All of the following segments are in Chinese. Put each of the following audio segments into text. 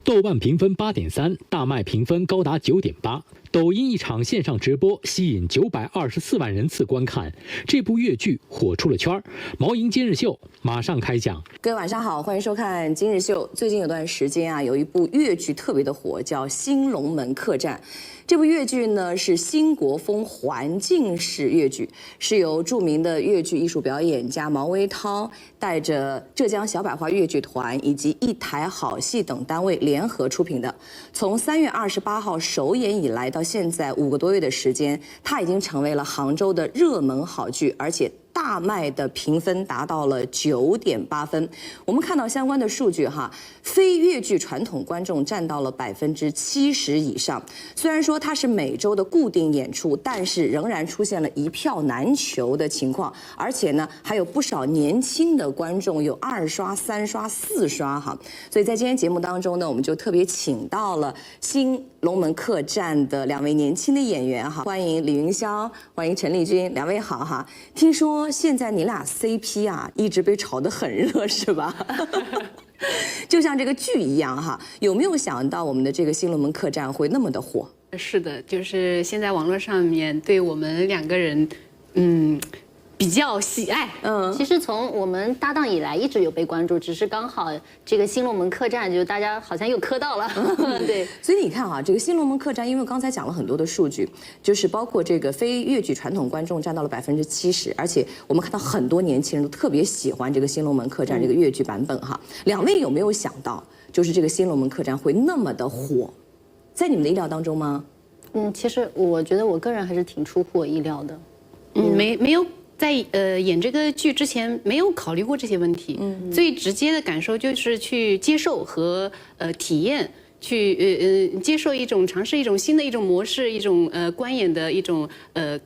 豆瓣评分8.3，大麦评分高达9.8。抖音一场线上直播吸引924万人次观看，这部粤剧火出了圈儿。毛莹今日秀马上开讲。各位晚上好，欢迎收看今日秀。最近有段时间啊，有一部粤剧特别的火，叫《新龙门客栈》。这部粤剧呢是新国风环境式粤剧，是由著名的粤剧艺术表演家毛维涛带着浙江小百花粤剧团以及一台好戏等单位联合出品的。从3月28号首演以来到现在5个多月的时间，它已经成为了杭州的热门好剧，而且大麦的评分达到了9.8分。我们看到相关的数据哈，非粤剧传统观众占到了70%以上。虽然说它是每周的固定演出，但是仍然出现了一票难求的情况，而且呢还有不少年轻的观众有2刷、3刷、4刷哈。所以在今天节目当中呢，我们就特别请到了新龙门客栈的2位年轻的演员哈，欢迎李云霄，欢迎陈丽君，两位好哈。听说现在你俩 CP 啊一直被炒得很热是吧？就像这个剧一样哈，有没有想到我们的这个新龙门客栈会那么的火？是的，就是现在网络上面对我们2个人，比较喜爱。其实从我们搭档以来一直有被关注，只是刚好这个新龙门客栈就大家好像又磕到了。对，所以你看哈，这个新龙门客栈，因为刚才讲了很多的数据，就是包括这个非粤剧传统观众占到了70%，而且我们看到很多年轻人都特别喜欢这个新龙门客栈这个粤剧版本哈。两位有没有想到，就是这个新龙门客栈会那么的火，在你们的意料当中吗？其实我觉得我个人还是挺出乎我意料的。没有。在演这个剧之前没有考虑过这些问题，最直接的感受就是去接受和体验，去接受尝试一种新的一种模式，一种观演的一种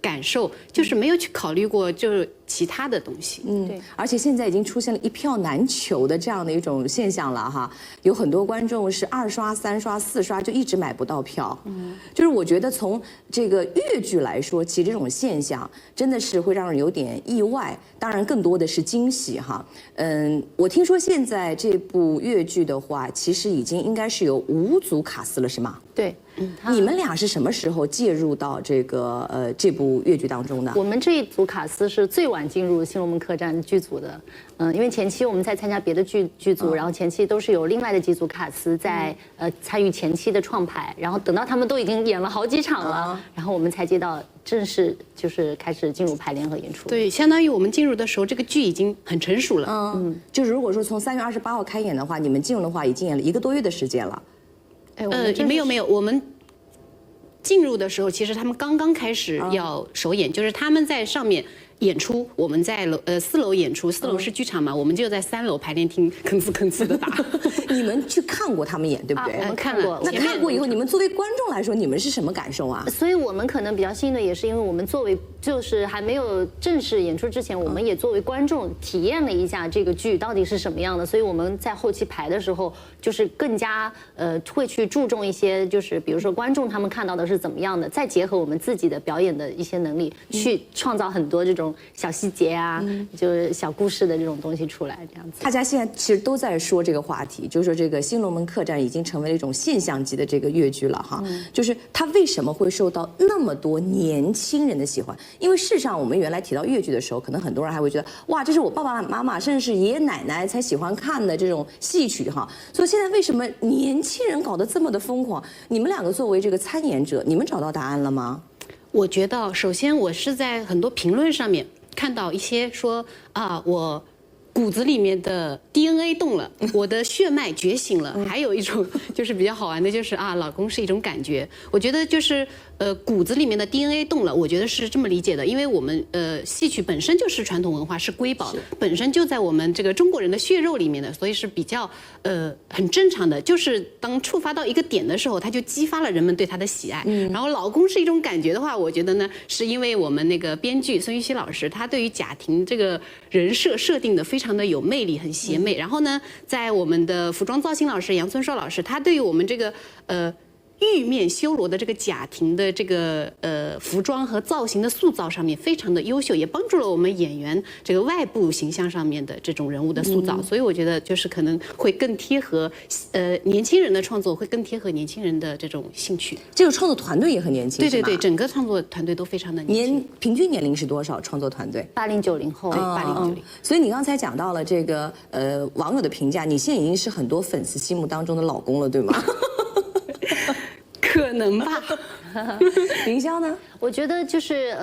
感受，就是没有去考虑过就是其他的东西。对，而且现在已经出现了一票难求的这样的一种现象了哈，有很多观众是2刷、3刷、4刷就一直买不到票。就是我觉得从这个粤剧来说，其实这种现象真的是会让人有点意外，当然更多的是惊喜哈。我听说现在这部粤剧的话，其实已经应该是有5组卡司了，是吗？对。你们俩是什么时候介入到这部粤剧当中的？我们这一组卡司是最晚进入新龙门客栈剧组的，因为前期我们在参加别的剧组，然后前期都是有另外的几组卡司在参与前期的创排，然后等到他们都已经演了好几场了，然后我们才接到正式就是开始进入排练和演出。对，相当于我们进入的时候，这个剧已经很成熟了。就是如果说从3月28号开演的话，你们进入的话已经演了1个多月的时间了。没有，我们进入的时候，其实他们刚刚开始要首演，就是他们在上面演出，我们在4楼演出，4楼是剧场嘛，我们就在3楼排练厅吭哧吭哧的打。你们去看过他们演，对不对？我们看过。那看过以后，你们作为观众来说，你们是什么感受啊？所以我们可能比较幸运的也是因为我们作为就是还没有正式演出之前，我们也作为观众体验了一下这个剧到底是什么样的，所以我们在后期排的时候就是更加会去注重一些，就是比如说观众他们看到的是怎么样的，再结合我们自己的表演的一些能力，去创造很多这种小细节啊，就是小故事的这种东西出来，这样子。大家现在其实都在说这个话题，就是说这个新龙门客栈已经成为了一种现象级的这个粤剧了哈。就是它为什么会受到那么多年轻人的喜欢？因为事实上我们原来提到粤剧的时候，可能很多人还会觉得哇，这是我爸爸妈妈甚至是爷爷奶奶才喜欢看的这种戏曲哈。所以现在为什么年轻人搞得这么的疯狂？你们2个作为这个参演者，你们找到答案了吗？我觉得，首先我是在很多评论上面看到一些说啊，我骨子里面的 DNA 动了，我的血脉觉醒了。还有一种就是比较好玩的，就是啊，老公是一种感觉。我觉得就是骨子里面的 DNA 动了，我觉得是这么理解的，因为我们戏曲本身就是传统文化，是瑰宝，本身就在我们这个中国人的血肉里面的，所以是比较很正常的。就是当触发到一个点的时候，它就激发了人们对它的喜爱。然后老公是一种感觉的话，我觉得呢，是因为我们那个编剧孙玉熙老师，他对于贾婷这个人设定的非常的有魅力，很邪魅。然后呢，在我们的服装造型老师杨村寿老师，他对于我们这个玉面修罗的这个贾婷的这个服装和造型的塑造上面非常的优秀，也帮助了我们演员这个外部形象上面的这种人物的塑造，所以我觉得就是可能会更贴合年轻人的创作，会更贴合年轻人的这种兴趣。这个创作团队也很年轻，对对对，整个创作团队都非常的年轻。平均年龄是多少？创作团队80、90后，对80、90。所以你刚才讲到了这个网友的评价，你现在已经是很多粉丝心目当中的老公了，对吗？可能吧。凌霄呢？我觉得就是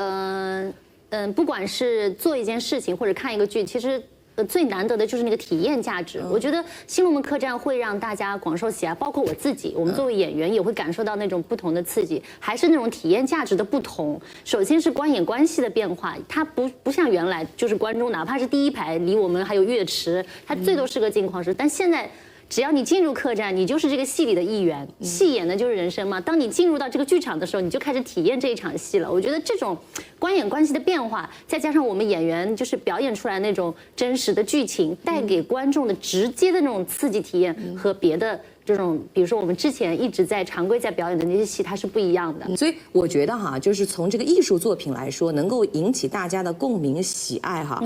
不管是做一件事情或者看一个剧，其实最难得的就是那个体验价值。我觉得《新龙门客栈》会让大家广受喜爱，包括我自己，我们作为演员也会感受到那种不同的刺激，还是那种体验价值的不同。首先是观演关系的变化，它不像原来就是观众，哪怕是第一排离我们还有乐池，它最多是个镜框式，但现在。只要你进入客栈，你就是这个戏里的一员，戏演的就是人生嘛。当你进入到这个剧场的时候，你就开始体验这一场戏了。我觉得这种观演关系的变化，再加上我们演员就是表演出来那种真实的剧情，带给观众的直接的那种刺激体验，和别的这种，比如说我们之前一直在常规在表演的那些戏，它是不一样的。所以我觉得哈，就是从这个艺术作品来说，能够引起大家的共鸣喜爱哈，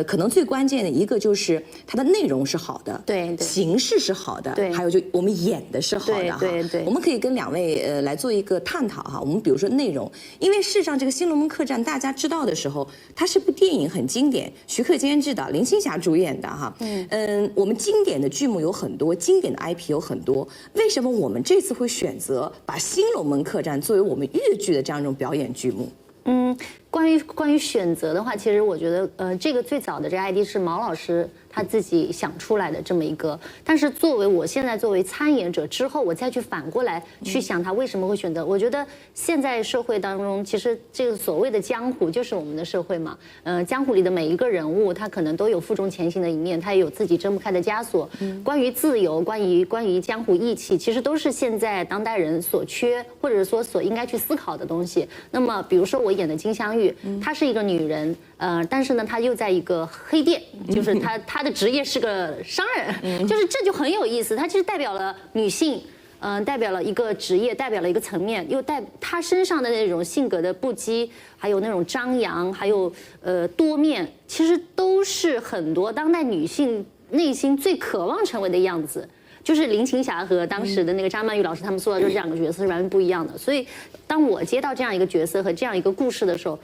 可能最关键的一个就是它的内容是好的，对，形式是好的，对，还有就我们演的是好的哈，对，我们可以跟2位来做一个探讨哈。我们比如说内容，因为事实上这个《新龙门客栈》大家知道的时候，它是部电影，很经典，徐克监制的，林青霞主演的哈，我们经典的剧目有很多，经典的 IP 有很多。为什么我们这次会选择把《新龙门客栈》作为我们粤剧的这样一种表演剧目？关于选择的话，其实我觉得，这个最早的这个 ID 是毛老师他自己想出来的这么一个。但是我现在作为参演者之后，我再去反过来去想他为什么会选择。我觉得现在社会当中，其实这个所谓的江湖就是我们的社会嘛。江湖里的每一个人物，他可能都有负重前行的一面，他也有自己挣不开的枷锁。关于自由，关于江湖义气，其实都是现在当代人所缺，或者说所应该去思考的东西。那么，比如说我演的金镶玉，她是一个女人，但是呢，她又在一个黑店，就是她的职业是个商人，就是这就很有意思。她其实代表了女性，代表了一个职业，代表了一个层面，又她身上的那种性格的不羁，还有那种张扬，还有多面，其实都是很多当代女性内心最渴望成为的样子。就是林青霞和当时的那个张曼玉老师他们塑造的这两个角色是完全不一样的。所以，当我接到这样一个角色和这样一个故事的时候，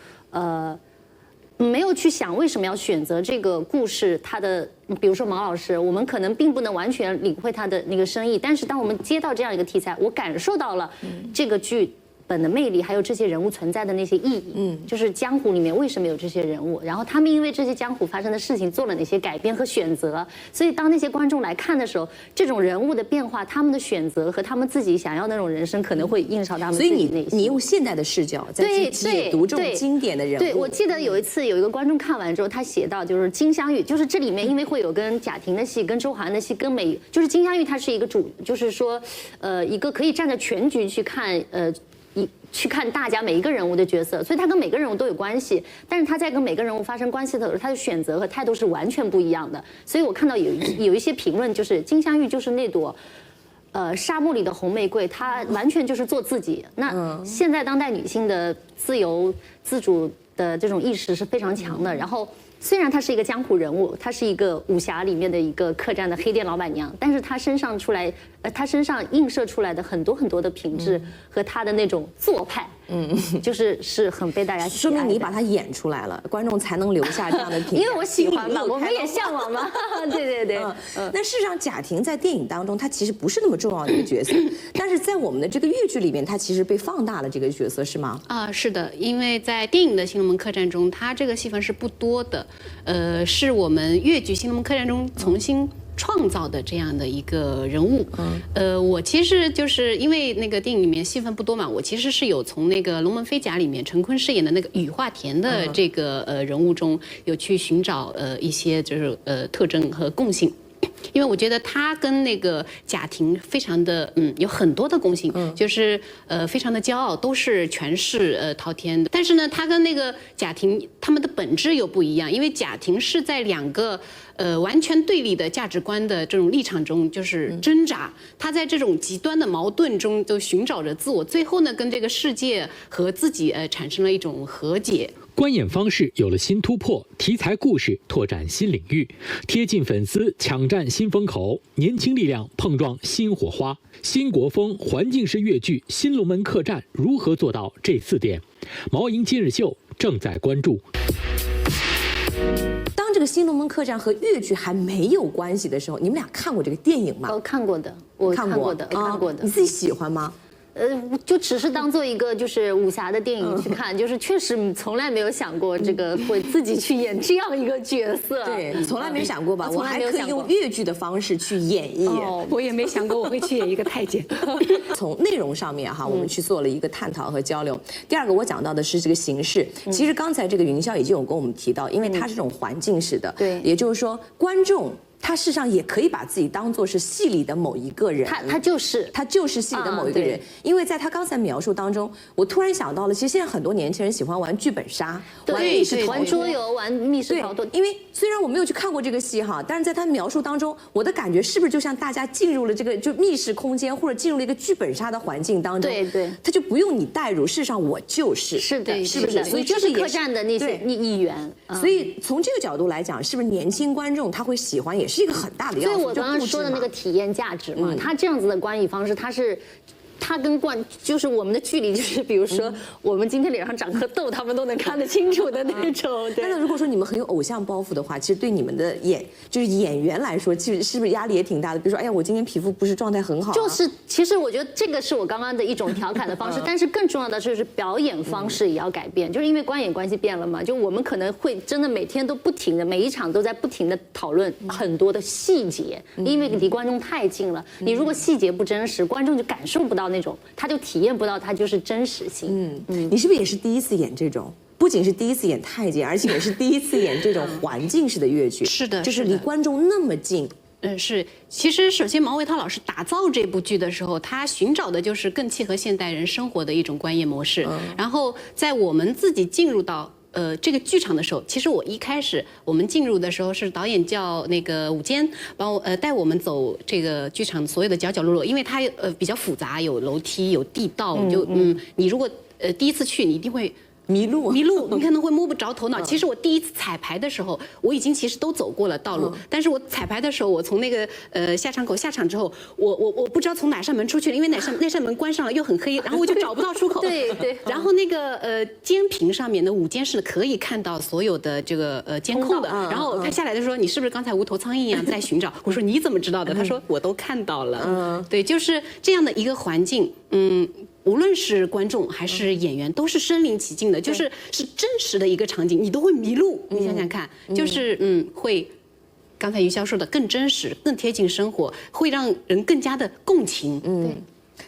没有去想为什么要选择这个故事，他的比如说毛老师，我们可能并不能完全领会他的那个深意，但是当我们接到这样一个题材，我感受到了这个剧本的魅力，还有这些人物存在的那些意义，就是江湖里面为什么有这些人物，然后他们因为这些江湖发生的事情做了哪些改编和选择，所以当那些观众来看的时候，这种人物的变化，他们的选择和他们自己想要的那种人生，可能会映照他们自己内心。所以你用现代的视角在去解读这种经典的人物。对，我记得有一次有一个观众看完之后，他写到就是金镶玉，就是这里面因为会有跟贾婷的戏、跟周华的戏、就是金镶玉它是一个就是说一个可以站在全局去看去看大家每一个人物的角色，所以他跟每个人物都有关系，但是他在跟每个人物发生关系的时候，他的选择和态度是完全不一样的。所以我看到有一些评论，就是金镶玉就是那朵沙漠里的红玫瑰，她完全就是做自己。那现在当代女性的自由自主的这种意识是非常强的，然后。虽然她是一个江湖人物，她是一个武侠里面的一个客栈的黑店老板娘，但是她身上映射出来的很多很多的品质和她的那种做派，是很被大家喜爱的。说明你把它演出来了，观众才能留下这样的评价。因为我喜欢嘛，我们也向往嘛。对。那事实上，贾婷在电影当中，她其实不是那么重要的一个角色，但是在我们的这个粤剧里面，她其实被放大了这个角色，是吗？是的，因为在电影的《新龙门客栈》中，她这个戏份是不多的。是我们粤剧《新龙门客栈》中重新创造的这样的一个人物。我其实就是因为那个电影里面戏份不多嘛，我其实是有从那个《龙门飞甲》里面陈坤饰演的那个雨化田的这个人物中有去寻找一些就是特征和共性。因为我觉得他跟那个贾婷非常的有很多的共性，就是非常的骄傲，都是权势滔天的。但是呢，他跟那个贾婷他们的本质又不一样，因为贾婷是在两个完全对立的价值观的这种立场中就是挣扎，他在这种极端的矛盾中都寻找着自我，最后呢跟这个世界和自己产生了一种和解。观演方式有了新突破，题材故事拓展新领域，贴近粉丝抢占新风口，年轻力量碰撞新火花。新国风环境式粤剧《新龙门客栈》如何做到这4点？毛莹今日秀正在关注。当这个《新龙门客栈》和粤剧还没有关系的时候，你们俩看过这个电影吗？看过的，我看过的，看过的。你自己喜欢吗？就只是当做一个就是武侠的电影去看，就是确实从来没有想过这个会自己去演这样一个角色。对，从来没想过吧？我还可以用粤剧的方式去演绎。我也没想过我会去演一个太监。从内容上面哈，我们去做了一个探讨和交流。第二个，我讲到的是这个形式。其实刚才这个云霄已经有跟我们提到，因为它是这种环境式的，对，也就是说观众。他事实上也可以把自己当作是戏里的某一个人，他就是戏里的某一个人，因为在他刚才描述当中，我突然想到了，其实现在很多年轻人喜欢玩剧本杀，玩密室玩桌游、玩密室逃脱。因为虽然我没有去看过这个戏哈，但是在他描述当中，我的感觉是不是就像大家进入了这个就密室空间，或者进入了一个剧本杀的环境当中？对，他就不用你带入，事实上我就是是不是？所以就是客栈的那些议员。所以从这个角度来讲，是不是年轻观众他会喜欢，也是一个很大的要素。所以我刚刚说的那个体验价值嘛，他这样子的观影方式，他跟就是我们的距离，就是比如说我们今天脸上长颗痘，他们都能看得清楚的那种。但是如果说你们很有偶像包袱的话，其实对你们的演员来说，其实是不是压力也挺大的？比如说，哎呀，我今天皮肤不是状态很好。其实我觉得这个是我刚刚的一种调侃的方式，但是更重要的就是表演方式也要改变，就是因为观演关系变了嘛，就我们可能会真的每天都不停的，每一场都在不停的讨论很多的细节，因为离观众太近了。你如果细节不真实，观众就感受不到那种，他就体验不到它就是真实性。你是不是也是第一次演这种？不仅是第一次演太监，而且也是第一次演这种环境式的粤剧。是的，就是离观众那么近。是。其实，首先毛维涛老师打造这部剧的时候，他寻找的就是更契合现代人生活的一种观演模式。然后，在我们自己进入到这个剧场的时候，其实我一开始我们进入的时候是导演叫那个伍坚带我们走这个剧场所有的角角落落，因为它比较复杂，有楼梯有地道，你如果第一次去，你一定会迷路，你可能会摸不着头脑。其实我第一次彩排的时候，我已经其实都走过了道路，但是我彩排的时候，我从那个下场口下场之后，我不知道从哪扇门出去了，因为那扇门关上了又很黑，然后我就找不到出口。对。然后那个监屏上面的午间是可以看到所有的这个监控的。然后他下来的时候，你是不是刚才无头苍蝇一样在寻找？我说你怎么知道的？他说我都看到了。对，就是这样的一个环境。无论是观众还是演员，都是身临其境的，是真实的一个场景，你都会迷路。你想想看，就是会，刚才于潇说的更真实、更贴近生活，会让人更加的共情。对。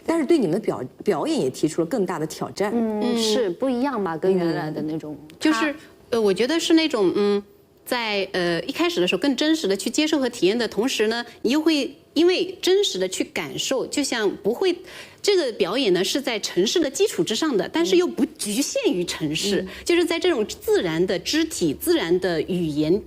但是对你们的表演也提出了更大的挑战。是不一样吧？跟原来的那种，就是我觉得是那种在一开始的时候更真实的去接受和体验的同时呢，你又会因为真实的去感受，就像不会。这个表演呢是在城市的基础之上的，但是又不局限于城市，就是在这种自然的肢体、自然的语言、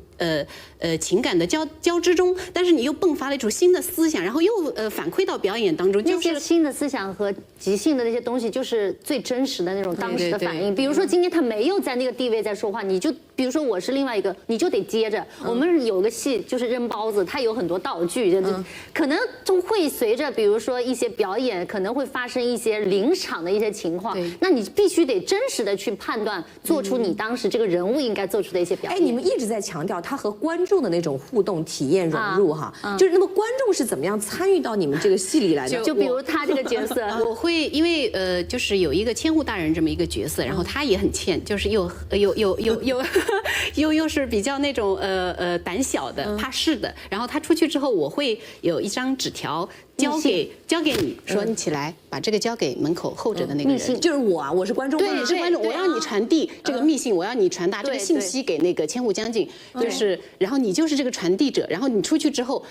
情感的交织中，但是你又迸发了一种新的思想，然后又反馈到表演当中，就是新的思想和即兴的那些东西，就是最真实的那种当时的反应。比如说今天他没有在那个地位在说话，你就比如说我是另外一个，你就得接着。我们有个戏就是扔包子，它有很多道具，可能就会随着比如说一些表演可能会发生一些临场的一些情况，那你必须得真实的去判断，做出你当时这个人物应该做出的一些表演。你们一直在强调他和观众的那种互动体验融入哈，就是那么观众是怎么样参与到你们这个戏里来的？就比如他这个角色，我会因为就是有一个千户大人这么一个角色，然后他也很欠，就是又是比较那种胆小的、怕事的。然后他出去之后，我会有一张纸条。交给你说，你起来把这个交给门口候着的那个人。就是我啊，我是观众。对，是观众，我让你传递这个密信，我要你传达这个信息给那个千户将军，就是然后你就是这个传递者，然后你出去之后，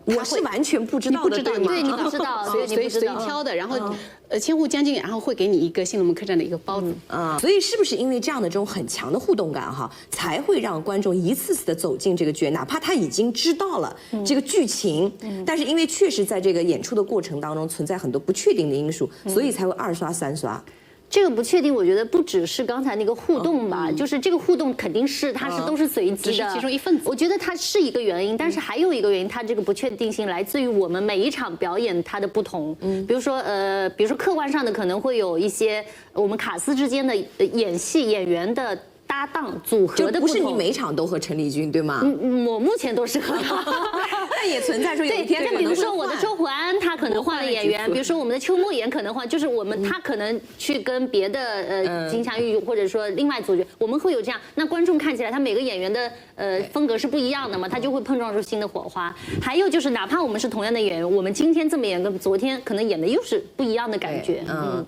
我是完全不知道的，对，你不知道，随挑的，然后千户将军然后会给你一个新龙门客栈的一个包子啊，所以是不是因为这样的这种很强的互动感哈，才会让观众一次次的走进这个剧，哪怕他已经知道了这个剧情，但是因为确实在这个演出的过程当中存在很多不确定的因素，所以才会2刷3刷。这个不确定，我觉得不只是刚才那个互动吧，就是这个互动肯定是它都是随机的，只是其中一份子。我觉得它是一个原因，但是还有一个原因，它这个不确定性来自于我们每一场表演它的不同。比如说客观上的可能会有一些我们卡司之间的演员的搭档组合的不同，不是你每场都和陈丽君对吗？我目前都是和他，但也存在说有一天，比如说我的周环，他可能换了演员，比如说我们的邱莫言可能换，就是他可能去跟别的金镶玉或者说另外组角，我们会有这样。那观众看起来他每个演员的风格是不一样的嘛，他就会碰撞出新的火花。还有就是哪怕我们是同样的演员，我们今天这么演跟昨天可能演的又是不一样的感觉。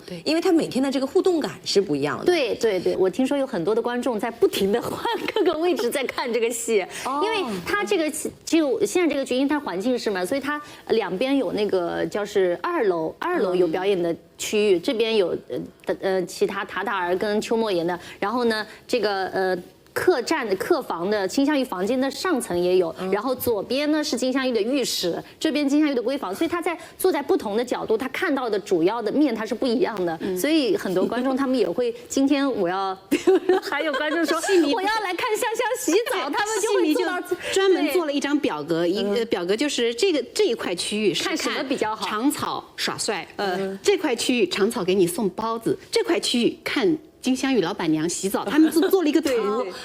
对，因为他每天的这个互动感是不一样的。对，我听说有很多的观众在不停的换各个位置在看这个戏，因为他这个就现在这个剧因为它环境是嘛，所以它两边有那个就是二楼有表演的区域，这边有其他塔塔尔跟邱莫言的，然后呢这个客栈的客房的金镶玉房间的上层也有，然后左边呢是金镶玉的浴室，这边金镶玉的闺房，所以他坐在不同的角度，他看到的主要的面它是不一样的，所以很多观众他们也会今天我要，还有观众说我要来看香香洗澡，他们就会做到专门做了一张表格，表格就是这一块区域是看什么比较好，长草耍帅，这块区域长草给你送包子，这块区域看金镶玉老板娘洗澡，他们做了一个图，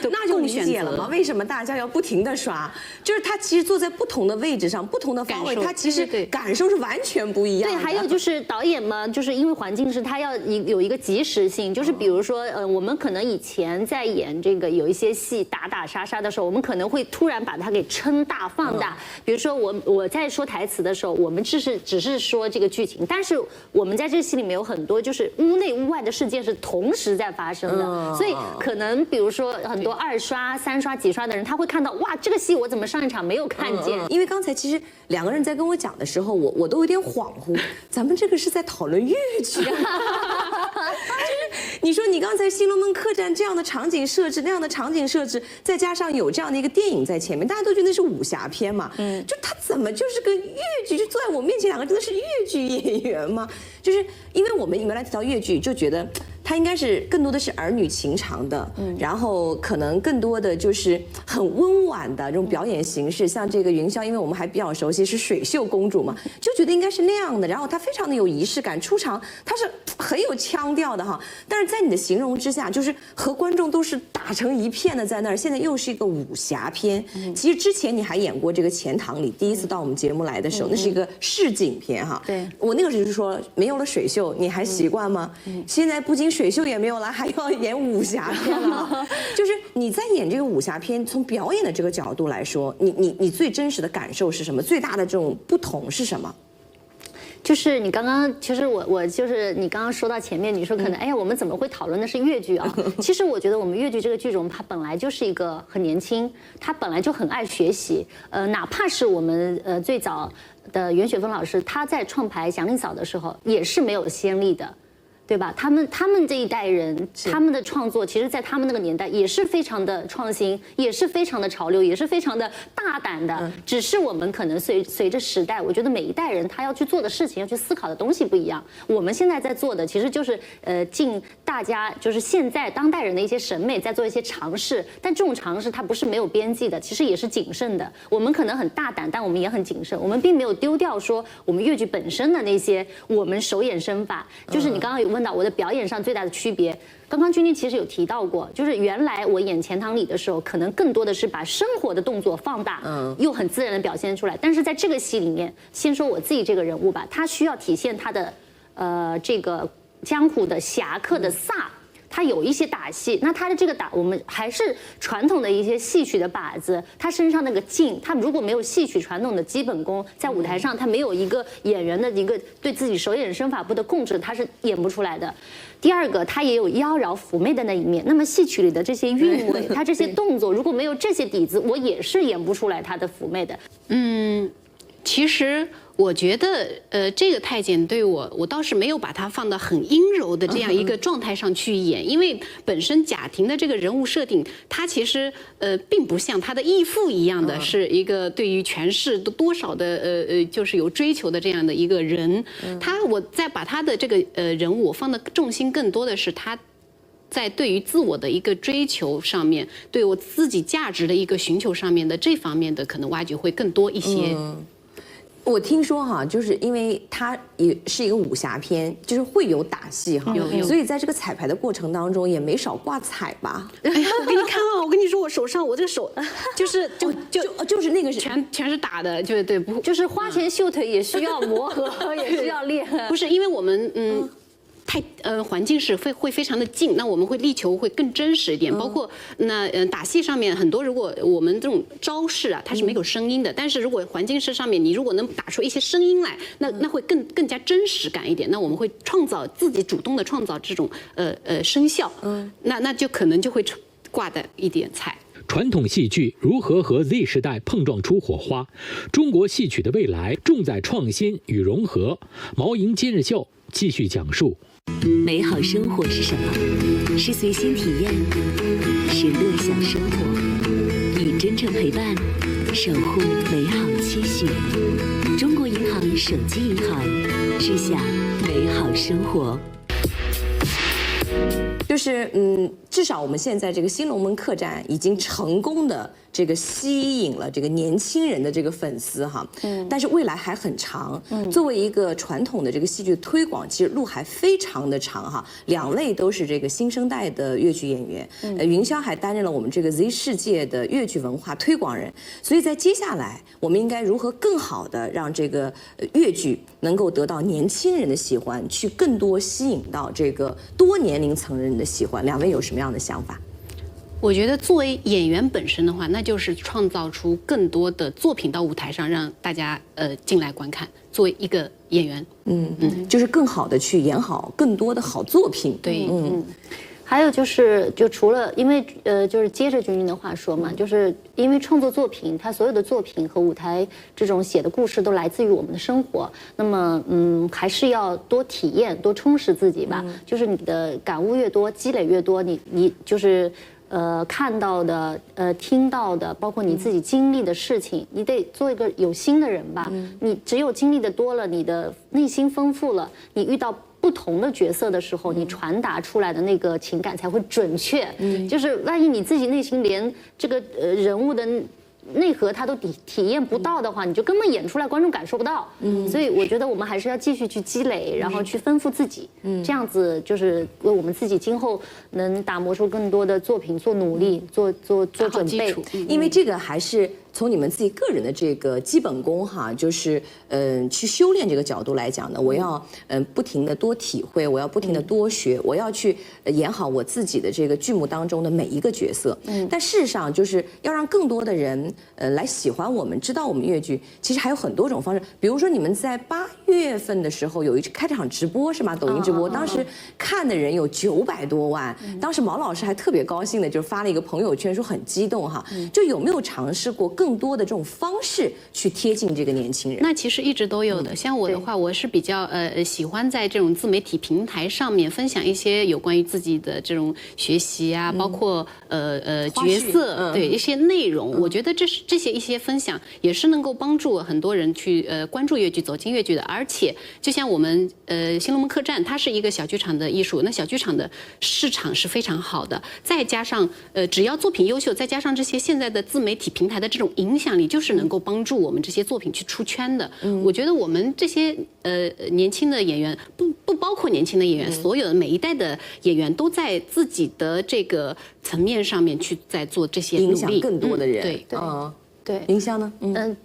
那就理解了嘛？为什么大家要不停的刷？就是他其实坐在不同的位置上，不同的方位，他其实感受是完全不一样的。对，还有就是导演嘛，就是因为环境是他要有一个及时性，就是比如说我们可能以前在演这个有一些戏打打杀杀的时候，我们可能会突然把它给撑大放大。比如说我在说台词的时候，我们只是说这个剧情，但是我们在这个戏里面有很多就是屋内屋外的事件是同时在发生的，所以可能比如说很多2刷、3刷、几刷的人，他会看到哇，这个戏我怎么上一场没有看见？因为刚才其实两个人在跟我讲的时候，我都有点恍惚，咱们这个是在讨论粤剧啊。就是你说你刚才《新龙门客栈》这样的场景设置，那样的场景设置，再加上有这样的一个电影在前面，大家都觉得是武侠片嘛，就他怎么就是个粤剧？就坐在我面前两个真的是粤剧演员吗？就是因为我们原来提到粤剧，就觉得它应该是更多的是儿女情长的，然后可能更多的就是很温婉的这种表演形式，像这个云霄，因为我们还比较熟悉是水袖公主嘛，就觉得应该是那样的。然后她非常的有仪式感，出场她是很有腔调的哈。但是在你的形容之下，就是和观众都是打成一片的在那儿。现在又是一个武侠片，其实之前你还演过这个《钱塘里》，第一次到我们节目来的时候，那是一个市井片哈。对，我那个时候就说没有了水袖，你还习惯吗？现在不仅水袖也没有了，还要演武侠片了。就是你在演这个武侠片，从表演的这个角度来说，你最真实的感受是什么？最大的这种不同是什么？就是你刚刚，其实我就是你刚刚说到前面，你说可能哎呀，我们怎么会讨论的是粤剧啊？其实我觉得我们粤剧这个剧种，它本来就是一个很年轻，它本来就很爱学习。哪怕是我们最早的袁雪芬老师，她在创排祥林嫂的时候，也是没有先例的。对吧？他们这一代人，他们的创作，其实，在他们那个年代也是非常的创新，也是非常的潮流，也是非常的大胆的。只是我们可能随着时代，我觉得每一代人他要去做的事情，要去思考的东西不一样。我们现在在做的，其实就是尽大家就是现在当代人的一些审美，在做一些尝试。但这种尝试它不是没有边际的，其实也是谨慎的。我们可能很大胆，但我们也很谨慎。我们并没有丢掉说我们粤剧本身的那些我们手眼身法，就是你刚刚有问到我的表演上最大的区别，刚刚君君其实有提到过，就是原来我演《钱塘里》的时候，可能更多的是把生活的动作放大，又很自然的表现出来。但是在这个戏里面，先说我自己这个人物吧，他需要体现他的这个江湖的侠客的飒。它有一些打戏，那它的这个打，我们还是传统的一些戏曲的把子，他身上那个劲，他如果没有戏曲传统的基本功，在舞台上他没有一个演员的一个对自己手眼身法步的控制，他是演不出来的。第二个，他也有妖娆妩媚的那一面。那么戏曲里的这些韵味，他这些动作，如果没有这些底子，我也是演不出来他的妩媚的。其实我觉得，这个太监对我倒是没有把他放到很阴柔的这样一个状态上去演，因为本身贾婷的这个人物设定，他其实并不像他的义父一样的是一个对于权势多少的就是有追求的这样的一个人。我在把他的这个人物，我放的重心更多的是他在对于自我的一个追求上面，对我自己价值的一个寻求上面的这方面的可能挖掘会更多一些。我听说哈，就是因为它也是一个武侠片，就是会有打戏哈，所以在这个彩排的过程当中也没少挂彩吧？哎呀，我给你看啊，我跟你说，我手上我这个手就是那个全是打的，对，不就是花前绣腿也需要磨合，也需要练。不是因为我们环境是会非常的近，那我们会力求会更真实一点。包括打戏上面很多，如果我们这种招式啊，它是没有声音的，但是如果环境式上面，你如果能打出一些声音来，那会更加真实感一点。那我们会自己主动的创造这种声效，那就可能就会挂的一点彩。传统戏剧如何和 Z 时代碰撞出火花？中国戏曲的未来重在创新与融合。毛莹今日秀继续讲述。美好生活是什么？是随心体验，是乐享生活，以真诚陪伴，守护美好期许。中国银行手机银行，知享美好生活。就是至少我们现在这个新龙门客栈已经成功的这个吸引了这个年轻人的这个粉丝哈，但是未来还很长。作为一个传统的这个戏剧推广，其实路还非常的长哈。两位都是这个新生代的粤剧演员，云霄还担任了我们这个 Z 世界的粤剧文化推广人。所以在接下来，我们应该如何更好的让这个粤剧能够得到年轻人的喜欢，去更多吸引到这个多年龄层人的喜欢？两位有什么样的想法？我觉得作为演员本身的话，那就是创造出更多的作品到舞台上，让大家进来观看。作为一个演员，就是更好的去演好更多的好作品。对，还有就是，就除了因为就是接着君君的话说嘛，就是因为创作作品，它所有的作品和舞台这种写的故事都来自于我们的生活。那么还是要多体验，多充实自己吧。就是你的感悟越多，积累越多，你就是看到的听到的，包括你自己经历的事情，你得做一个有心的人吧。你只有经历的多了，你的内心丰富了，你遇到不同的角色的时候，你传达出来的那个情感才会准确。就是万一你自己内心连这个人物的内核他都体验不到的话，你就根本演出来观众感受不到。所以我觉得我们还是要继续去积累，然后去丰富自己。这样子就是为我们自己今后能打磨出更多的作品做努力，做准备。因为这个还是从你们自己个人的这个基本功哈，就是去修炼这个角度来讲呢，我要不停的多体会，我要不停的多学，我要去演好我自己的这个剧目当中的每一个角色。但事实上就是要让更多的人来喜欢我们，知道我们粤剧，其实还有很多种方式。比如说你们在8月份的时候有一开场直播是吗？抖音直播，当时看的人有900多万。当时毛老师还特别高兴的，就是发了一个朋友圈说很激动哈。就有没有尝试过更多的这种方式去贴近这个年轻人？那其实一直都有的。像我的话，我是比较喜欢在这种自媒体平台上面分享一些有关于自己的这种学习啊，包括角色对一些内容。我觉得这些一些分享也是能够帮助很多人去关注粤剧、走进粤剧的。而且就像我们新龙门客栈，它是一个小剧场的艺术，那小剧场的市场是非常好的。再加上只要作品优秀，再加上这些现在的自媒体平台的这种影响力，就是能够帮助我们这些作品去出圈的。我觉得我们这些年轻的演员，不包括年轻的演员，所有的每一代的演员都在自己的这个层面上面去在做这些努力，影响更多的人。对，云霄呢？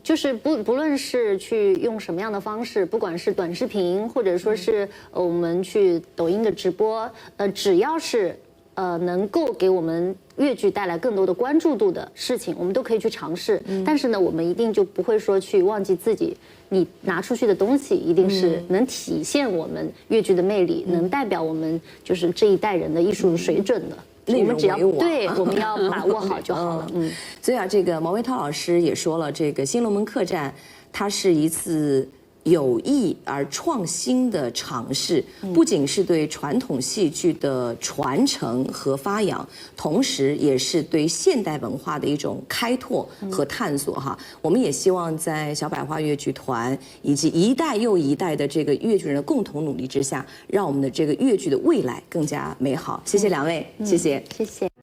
就是不论是去用什么样的方式，不管是短视频，或者说是我们去抖音的直播，只要是能够给我们粤剧带来更多的关注度的事情，我们都可以去尝试。但是呢，我们一定就不会说去忘记自己，你拿出去的东西一定是能体现我们粤剧的魅力，能代表我们就是这一代人的艺术水准的。我们只要对，我们要把握好就好了。所以啊，这个毛维涛老师也说了，这个《新龙门客栈》它是一次有意而创新的尝试，不仅是对传统戏剧的传承和发扬，同时也是对现代文化的一种开拓和探索哈。我们也希望在小百花粤剧团以及一代又一代的这个粤剧人的共同努力之下，让我们的这个粤剧的未来更加美好。谢谢两位，谢谢，谢谢。